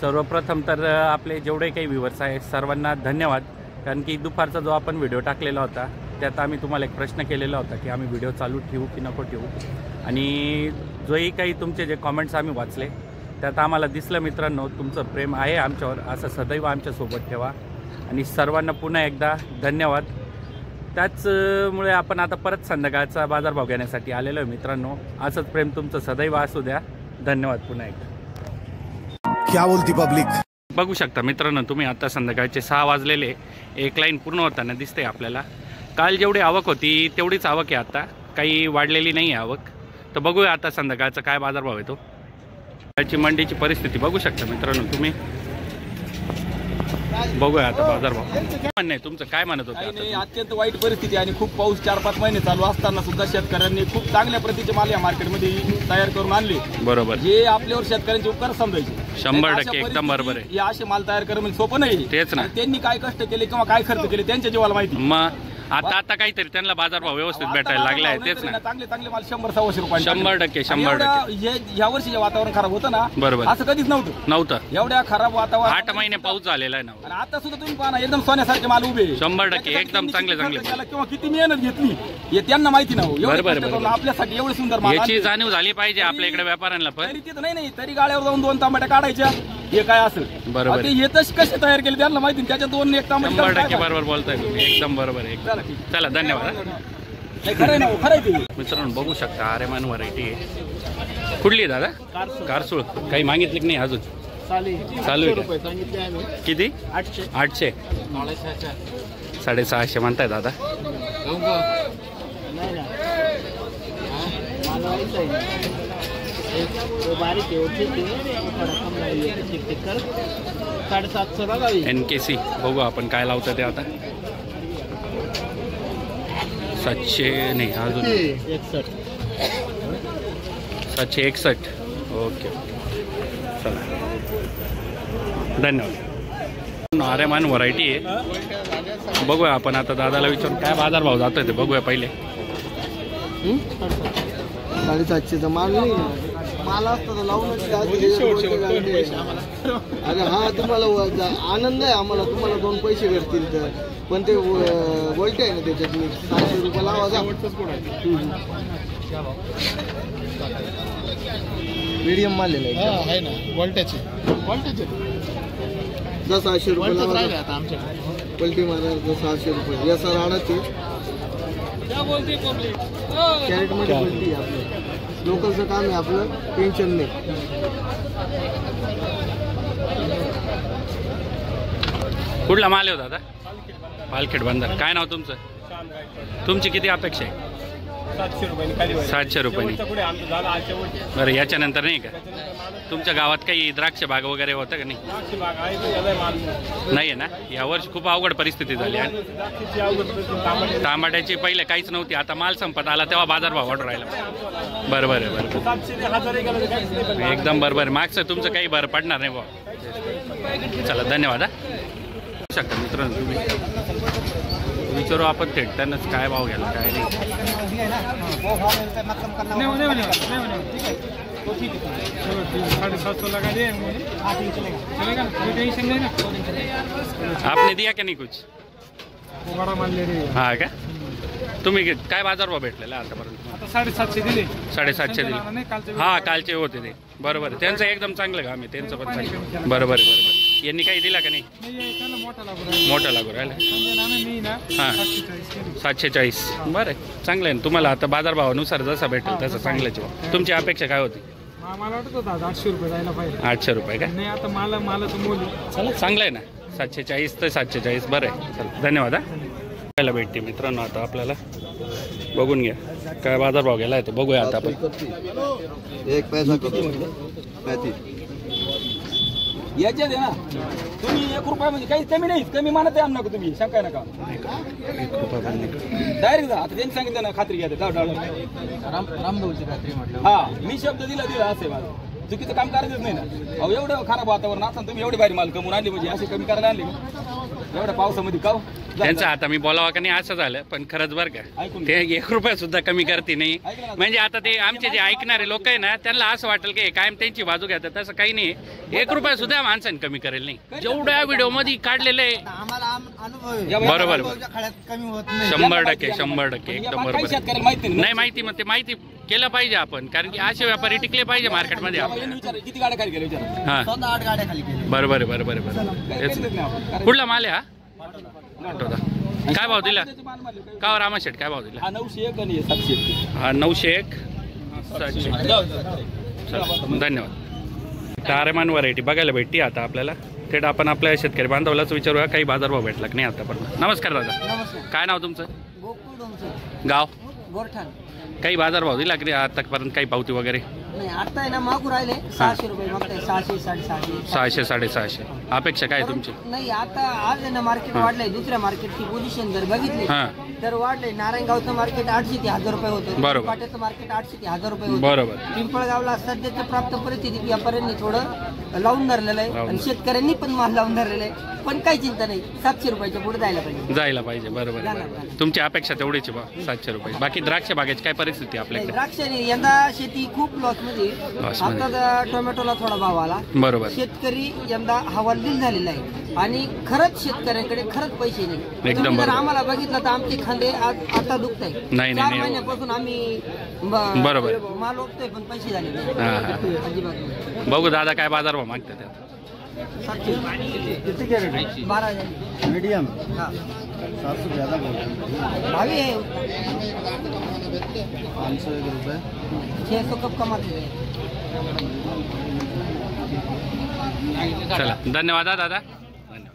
सर्वप्रथम तर आपले जेवढे काही व्ह्यूअर्स आहेत सर्वांना धन्यवाद। कारण की दुपारचा जो आपण व्हिडिओ टाकलेला होता त्यात आम्ही तुम्हाला एक प्रश्न केलेला होता की आम्ही व्हिडिओ चालू ठेवू की नको ठेवू, आणि जोही काही तुमचे जे कमेंट्स आम्ही वाचले त्यात आम्हाला दिसलं मित्रांनो तुमचं प्रेम आहे आमच्यावर, असं सदैव आमच्यासोबत ठेवा। आणि सर्वांना पुन्हा एकदा धन्यवाद। त्याचमुळे आपण आता परत संध्याकाळचा बाजारभाव घेण्यासाठी आलेलो आहे मित्रांनो। असंच प्रेम तुमचं सदैव असू द्या। धन्यवाद पुन्हा एकदा। क्या बोलती पब्लिक। बघू शकता मित्रांनो तुम्ही आता संध्याकाळचे 6 वाजलेले, एक लाईन पूर्ण होताना दिसते आपल्याला। काल जेवढी आवक होती तेवढीच आवक आहे, आता काही वाढलेली नाही आहे आवक। तर बघूया आता संध्याकाळचा काय बाजारभाव येतो। त्याची मंडीची परिस्थिती बघू शकता मित्रांनो तुम्ही। बघूया आता बाजारभाव। म्हणणं आहे तुमचं, काय म्हणत होतं? अत्यंत वाईट परिस्थिती आणि खूप पाऊस 4-5 महिने चालू असताना सुद्धा शेतकऱ्यांनी खूप चांगल्या प्रतीचे माल या मार्केटमध्ये तयार करून आणले। बरोबर, जे आपल्यावर शेतकऱ्यांचे उपकार समजायचे 100% एकदम बरोबर आहे। हे असे माल तयार करणं सोपं नाही। तेच ना, त्यांनी काय कष्ट केले किंवा काय खर्च केले त्यांच्या जीवाला माहिती। मग आता काहीतरी त्यांना बाजारभाव व्यवस्थित भेटायला लागला आहे। तेच ना, चांगले माल 100-125 रुपये 100%। या वर्षी जे वातावरण खराब होतं ना, बरोबर, असं कधीच नव्हतं। एवढ्या खराब वातावरण 8 महिने पाऊस झालेला आहे ना, आणि आता सुद्धा तुम्ही पाहा ना एकदम सोन्यासारखे माल उभे 100% एकदम चांगले किंवा किती मेहनत घेतली हे त्यांना माहिती नाही। आपल्यासाठी एवढे सुंदर माल याची जाणीव झाली पाहिजे आपल्या इकडे व्यापाऱ्यांना पण। तरी तिथं नाही तरी गाड्यावर जाऊन 2 तांबट्या काढायच्या हे काय असेल। बरोबर, ते येतच कसे तयार केले त्यांना माहिती, त्याच्या 2 एक तांबटे 100% बरोबर बोलताय तुम्ही, एकदम बरोबर आहे। चला धन्यवाद। मित्रांनो बघू शकता आर्यमान व्हरायटी आहे। कुठली आहे दादा? कारसूळ। काही मागितले की नाही अजून? चालू आहे। किती? 800 650 म्हणताय दादा। NKC बघू आपण काय लावतं ते आता। 700 नाही अजून 761। ओके चला धन्यवाद। आर्यमान व्हरायटी आहे, बघूया आपण आता दादाला विचारून काय बाजारभाव जातोय ते बघूया पहिले। 750चा माल नाही, माल असतं लावून। अरे हा तुम्हाला आनंद आहे आम्हाला, तुम्हाला 2 पैसे भेटतील तर, पण ते वोल्ट आहे ना त्याच्यात, 700 रुपये लावा। मीडियम माल आहे ना वोल्टाचे 600 रुपये लावा। पलटी मारा 600 रुपये या सर आणायचे कॅरेट मध्ये पलटी आपलं लोकलचं काम आहे, आपलं टेन्शन नाही। कुठला माल आहे दादा? पालखेड बंदर। काय नाव तुमचं? तुमची किती अपेक्षा आहे? 700 रुपये। बरं याच्यानंतर नाही का तुमच्या गावात काही द्राक्ष बाग वगैरे होतं का? नाही आहे ना, यावर्षी खूप अवघड परिस्थिती झाली आहे। टमाट्याची पहिले काहीच नव्हती, आता माल संपत आला तेव्हा बाजारभाव वाढ राहिला। बरोबर आहे, बरोबर एकदम बरोबर। मागचं तुमचं काही बरं पडणार नाही बुवा। चला धन्यवाद। शकता मित्रांनो तुम्ही विचारू आपण थेट त्यांनाच काय भाव घ्यायला काय नाही। आपने दिया क्या नहीं कुछ? हाँ क्या तुम्ही काय बाजारभाव भेटलेला आतापर्यंत? 750 दिले। 750 दिले। हा कालचे होते ते, बरोबर। त्यांचं एकदम चांगलं काम आहे, त्यांचं पण चांगलं। बरोबर आहे, बरोबर। यांनी काही दिला का नाही? मोठा लागू राहिला। हां 740। बरं चांगलं आहे। तुम्हाला आता बाजारभावानुसार जसा भेटेल तसं चांगलंच आहे। तुमची अपेक्षा काय होती? मला वाटत होता 800 रुपये जायला पाहिजे। 800 रुपये का? नाही आता मालाचं मोल चला चांगलं आहे ना, 740 तर 740 बरं आहे। चला धन्यवाद। पहिला भेटते मित्रांनो आता आपल्याला, बघून घ्या काय बाजारभाव गेला आहे तो बघूया आता आपण। 1 पैसा याच्यात आहे ना तुम्ही 1 रुपया म्हणजे काही कमी नाही, कमी मानत आहे आम्हाला तुम्ही, शंका नका। 1 रुपया पण नाही डायरेक्ट जा, आता त्यांनी सांगितलं ना खात्री घ्या रामदेवची खात्री म्हटलं। हा मी शब्द दिला असे माझं चुकीचं काम करायचंच नाही ना। अहो एवढं खराब वातावरण असं तुम्ही एवढे भारी माल कमवून आणले म्हणजे असे कमी करायला आणले का? एवढ्या पावसामध्ये काव त्यांचं आता मी बोलावा का नाही असं झालं, पण खरंच बरं का ते 1 रुपया सुद्धा कमी करते नाही. म्हणजे आता ते आमचे जे ऐकणारे लोक आहे ना त्यांना असं वाटेल की कायम त्यांची बाजू घेतात, तसं काही नाही. 1 रुपया सुद्धा माणसाने कमी करेल नाही. जेवढ्या व्हिडिओ मध्ये काढलेले आहे बरोबर 100% एकदम बरोबर. शेतकऱ्याला माहिती नाही माहिती मग ते माहिती केलं पाहिजे आपण, कारण की असे व्यापारी टिकले पाहिजे मार्केटमध्ये. किती गाड्या खाली गेल्या विचार. हा 8 गाड्या खाली केल्या. बरोबर आहे बरोबर आहे. तेच कुठला माल आहे हा? काय भाव दिला का रामा शेठ? काय भाव दिला? हा 901 आणि 701. हा 901 700. धन्यवाद. आरेमान व्हरायटी बघायला भेटते आता आपल्याला. थेट आपण आपल्या शेतकरी बांधवालाच विचारूया काही बाजारभाव भेटला की नाही आतापर्यंत. नमस्कार दादा, नमस्कार. काय नाव तुमचं? गोकुळ डोंगरे, गाव? गोरठाण. काही बाजारभाव दिला की नाही आतापर्यंत? काही पावती वगैरे? नाही आता आहे ना मागू राहिले 600 रुपये मागताय. 600 650. 600 650. अपेक्षा काय आहे तुमची? नाही आता आज आहे ना मार्केट वाढलंय. दुसऱ्या मार्केटची पोझिशन जर बघितली हां तर वाढलंय. नारायणगावचं मार्केट 800 ते 1000 रुपये होतं. बरोबर. पाट्याचं मार्केट 800 ते 1000 रुपये होतं. बरोबर. पिंपळगावला सध्याच्या प्राप्त परिस्थितीत व्यापाऱ्यांनी थोडं लावून धरलेलं आहे आणि शेतकऱ्यांनी पण माल लावून धरलेला आहे. पण काही चिंता नाही, 700 रुपयाच्या पुढे जायला पाहिजे. बरोबर आहे. तुमची अपेक्षा तेवढीच बा 700 रुपये. बाकी द्राक्ष बागेची काय परिस्थिती आपल्याकडे? द्राक्षाने यंदा शेती खूप लॉस मध्ये. आता टोमॅटोला थोडा भाव आला. बरोबर. शेतकरी यंदा हवालदिल झालेला आहे आणि खरंच शेतकऱ्यांकडे खरंच पैसे नाही. एकदम तुम्ही जर बरोबर. आम्हाला बघितलं तर आमचे खांदे आता दुखत आहे. नाही, 4 नाही. महिन्यापासून आम्ही बरोबर. माल ओपतोय पण पैसे झाले नाही. हां हां. अजिबात नाही. बघू दादा काय बाजारभाव मागतात त्यात. 12,000 मीडियम हाँ 700 ज़्यादा बोल रहे हैं. भावी है 501 रुपये. 600 कब कमाते हैं. चला धन्यवाद हा दादा.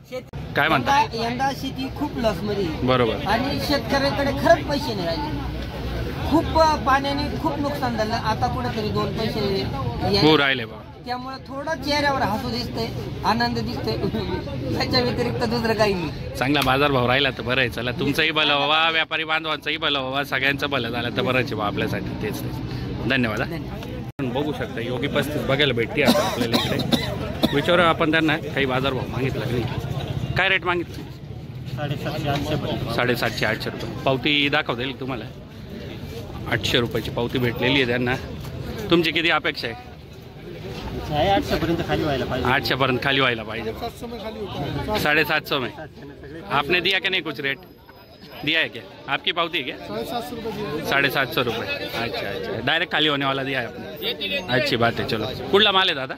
शेत- काय म्हणता? यंदा शेती खूप लॉस मध्ये आहे. बरोबर. आणि शेतकऱ्यांकडे खरंच पैसे नाही राहिले. खूप पाण्याने खूप नुकसान झालं. आता कुठेतरी 2 पैसे हो राहिले बा. त्यामुळे थोडं चेहऱ्यावर हसू दिसतंय, आनंद दिसतोय. त्याच्या व्यतिरिक्त दुसरं काही नाही. चांगला बाजारभाव राहिला तर बरं आहे. चला तुमचंही भलं व्हावा, व्यापारी बांधवांचंही भलं व्हावा, सगळ्यांचं भलं झालं तर बरंच आहे बा आपल्यासाठी. तेच धन्यवाद हा. आपण बघू शकता योगी 35 बघायला भेटते आता आपल्याला इकडे. विचारू आपण त्यांना काही बाजारभाव मागितला की नाही. काय रेट मागितलं? 750 800 रुपये. पावती दाखवता येईल तुम्हाला. 800 रुपयाची पावती भेटलेली आहे त्यांना. तुमची किती अपेक्षा आहे? 800 पर्यंत खाली व्हायला पाहिजे. 800 पर्यंत खाली व्हायला पाहिजे. 750 में आपने दिया क्या नहीं कुछ रेट दिया है क्या? आपकी पावती है क्या? 750 रुपये. अच्छा अच्छा डायरेक्ट खाली होने वाला दिया है आपने. अच्छी बात आहे. चलो कुठला माल आहे दादा?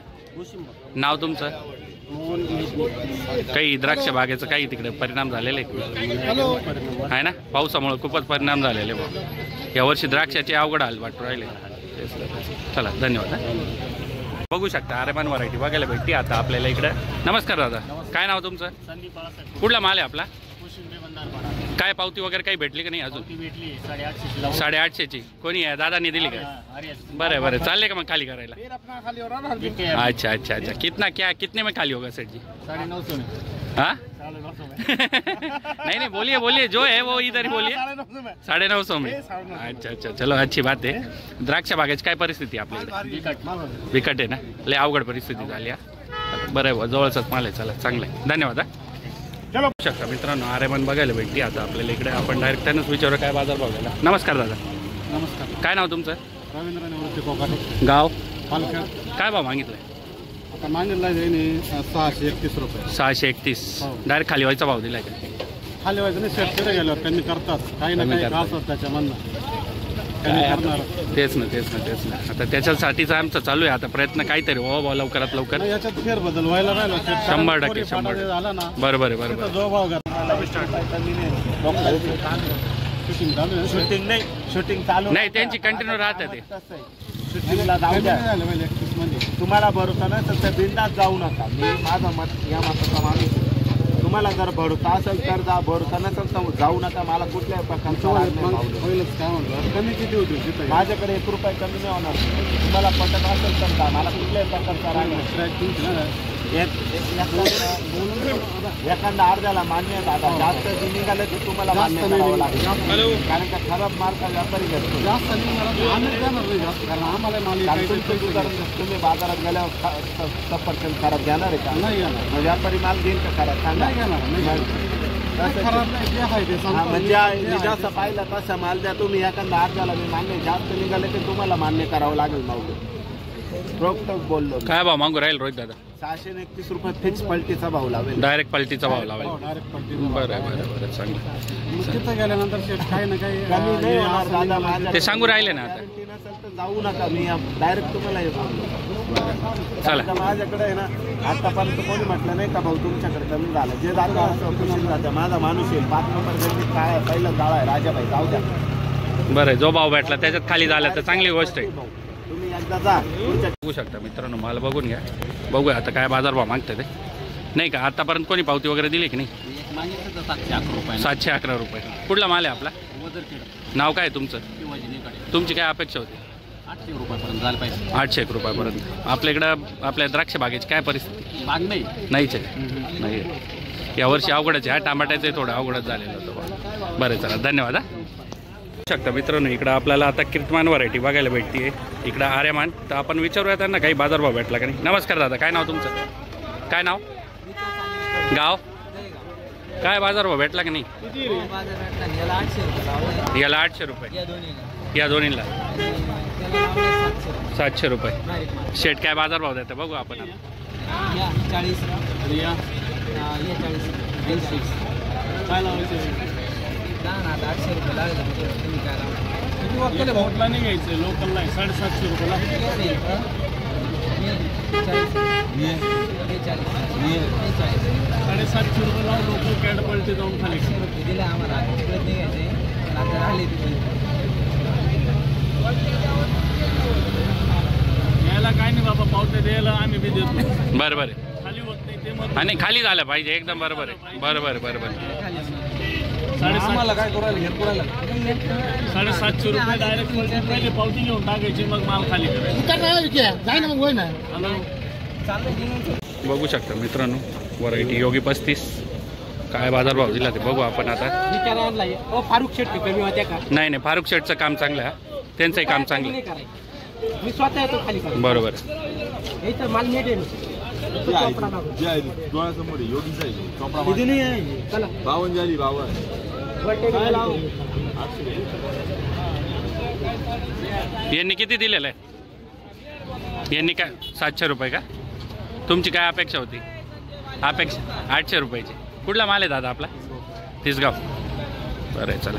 नाव तुमचं? काही द्राक्ष बागेचं काही तिकडे परिणाम झालेले आहे ना? पावसामुळे खूपच परिणाम झालेले बघ. यावर्षी द्राक्षाचे अवघड हाल वाटू राहिले. चला धन्यवाद हा. बघू शकता आरेमान व्हरायटी बघायला भेटते आता आपल्याला इकडे. नमस्कार दादा, काय नाव तुमचं? कुठला माल आहे आपला? काय पावती वगैरे काही भेटली का नाही अजून? 850ची. कोणी आहे दादानी दिली का? बरं बरं चालले का मग खाली करायला? अच्छा अच्छा अच्छा. कितने में खाली होगा सेठ जी? 950 में. हाँ नहीं बोलिए बोलिए जो है वो इधर ही बोलिए. 950 में. अच्छा अच्छा चलो अच्छी बात आहे. द्राक्ष बागेची काय परिस्थिती आपल्याकडे? बिकट आहे ना? लय अवघड परिस्थिती झाली. बरं आहे जवळचाच माल आहे. चला चांगलं आहे. धन्यवाद हा. चलो शकता मित्रांनो आरेमान बघायला भेटते आता आपल्याला इकडे. आपण डायरेक्ट त्यांनाच विचारू काय बाजार भाव झाला. नमस्कार दादा, नमस्कार. काय नाव तुमचं? रवींद्र निवृत्ती कोकाटे, गाव? पालखेड. काय भाव मागितलाय? आता मागितला आहे 631 रुपये. 631. डायरेक्ट खाली व्हायचा भाव दिलाय का? खाली व्हायचं नाही, शेतकरी गेल्यावर त्यांनी करतात काही ना काही असतात त्याच्यामधनं. तेच ना आता त्याच्यासाठीच आमचं चालू आहे आता प्रयत्न काहीतरी व्हावा लवकरात लवकर. याच्यात फेरबदल व्हायला राहिला. 100% झाला ना. बरोबर आहे बरोबर. जो भाव शूटिंग नाही, शूटिंग चालू नाही त्यांची कंटिन्यू राहते ते. शूटिंगला जाऊ द्या. 31 मध्ये तुम्हाला भरोसा नाही तर त्या बिंदात जाऊ नका. मी माझं मत या मताचा माणूस. तुम्हाला जर भरोसा असेल तर जा, भरोसा नसेल तर जाऊ नका. मला कुठल्याही प्रकारचं पहिलंच काय म्हणलं कमी किती होती? माझ्याकडे 1 रुपया कमी नाही होणार. तुम्हाला पटत असेल तर जा, मला कुठल्याही प्रकारचा राग नाही. एखादा अर्ध्याला मान्य आहे दादा, जास्त निघालं तर तुम्हाला मान्य करावं लागेल, कारण का खराब माल का व्यापारी घेतो. तुम्ही बाजारात गेल्यावर सफरचंद खराब घेणार आहे का? मग व्यापारी माल घेईल का खराब? सांगा. म्हणजे जसं पाहिलं तसं माल द्या तुम्ही. एखादा अर्ध्याला मी मान्य, जास्त निघाले तर तुम्हाला मान्य करावं लागेल. माऊली रोकटोक बोललो. काय भाव मागू राहील रोहित दादा? 631 रुपये फिक्स पलटीचा भाव लावेल. डायरेक्ट पलटीचा भाव लावेल. बरं बरं चांगलं. गेल्यानंतर काही ना काही कमी नाही होणार दादा. माझ्या ते सांगू राहिले ना आता. नसेल तर जाऊ नका. मी डायरेक्ट तुम्हाला हे बोललो. चला. माझ्याकडे आहे ना, आतापर्यंत कोणी म्हटलं नाही का भाऊ तुमच्याकडे कमी झालं. जे जातं असं जातं. माझा माणूस येईल 5 नंबर गल्लीत काय आहे, पहिलं जाळा आहे राजाभाई, जाऊ द्या. बरं, जो भाव भेटला त्याच्यात खाली झाला तर चांगली गोष्ट आहे. तुम्ही एकदा जा. बघू शकता मित्रांनो, माल बघून घ्या. बघूया आता काय बाजारभाव मागते ते, नाही का? आतापर्यंत कोणी पावती वगैरे दिली की नाही? 711 रुपये. कुठला माल आहे आपला? नाव काय आहे तुमचं? तुमची काय अपेक्षा होती? 800 रुपयापर्यंत झालं पाहिजे. 801 रुपयापर्यंत. आपल्या इकडं आपल्या द्राक्ष बागेची काय परिस्थिती? माग नाही. नाहीच आहे. नाही, यावर्षी अवघडच आहे. टमाट्याचं थोडं अवघडच झालेलं होतं. बरं चला, धन्यवाद. शकता मित्रांनो, इकडं आपल्याला आता कीर्तमान व्हरायटी बघायला भेटते. इकडं आर्यमान. तर आपण विचारूया त्यांना काही बाजारभाव भेटला का नाही. नमस्कार दादा, काय नाव तुमचं? काय नाव? गाव? काय बाजारभाव भेटला का नाही? याला 800 रुपये, या दोन्हीला 700 रुपये. शेट काय बाजारभाव देतं बघू आपण आता. 40 800 रुपये लागले. तुम्ही काय लोकलला नाही घ्यायचं, लोकलला 750 रुपये लागले. 750 रुपये लावून लोकल कॅड पलटी जाऊन खाली रुपये दिले आम्हाला. तिकडे नाही घ्यायचे, आता राहिले तिथे. यायला काय नाही बाबा, पावते द्यायला आम्ही बी देतो. बरं बरं. खाली होत नाही ते मग. आणि खाली झालं पाहिजे एकदम. बरोबर आहे. बरोबर बरोबर. 750 रुपये डायरेक्ट पहिले पावती घेऊन टाकायची, मग माल खाली करायचं. बघू शकता मित्रांनो, व्हरायटी योगी 35. काय बाजारभाव दिला ते बघू आपण आता. फारुख शेट कमी होत्या का? नाही, फारुख शेटचं काम चांगलं आहे. त्यांचंही काम चांगलं आहे. मी स्वतः येतो खाली. बरोबर. हे तर माल नेट आहे. डोळ्यासमोर योगी चला 52 झाली 52. यांनी किती दिलेलं आहे? यांनी काय 700 रुपये का? तुमची काय अपेक्षा होती? अपेक्षा 800 रुपयाची. कुठला माल आहे दादा आपला? तिसगाव. बरं आहे चला.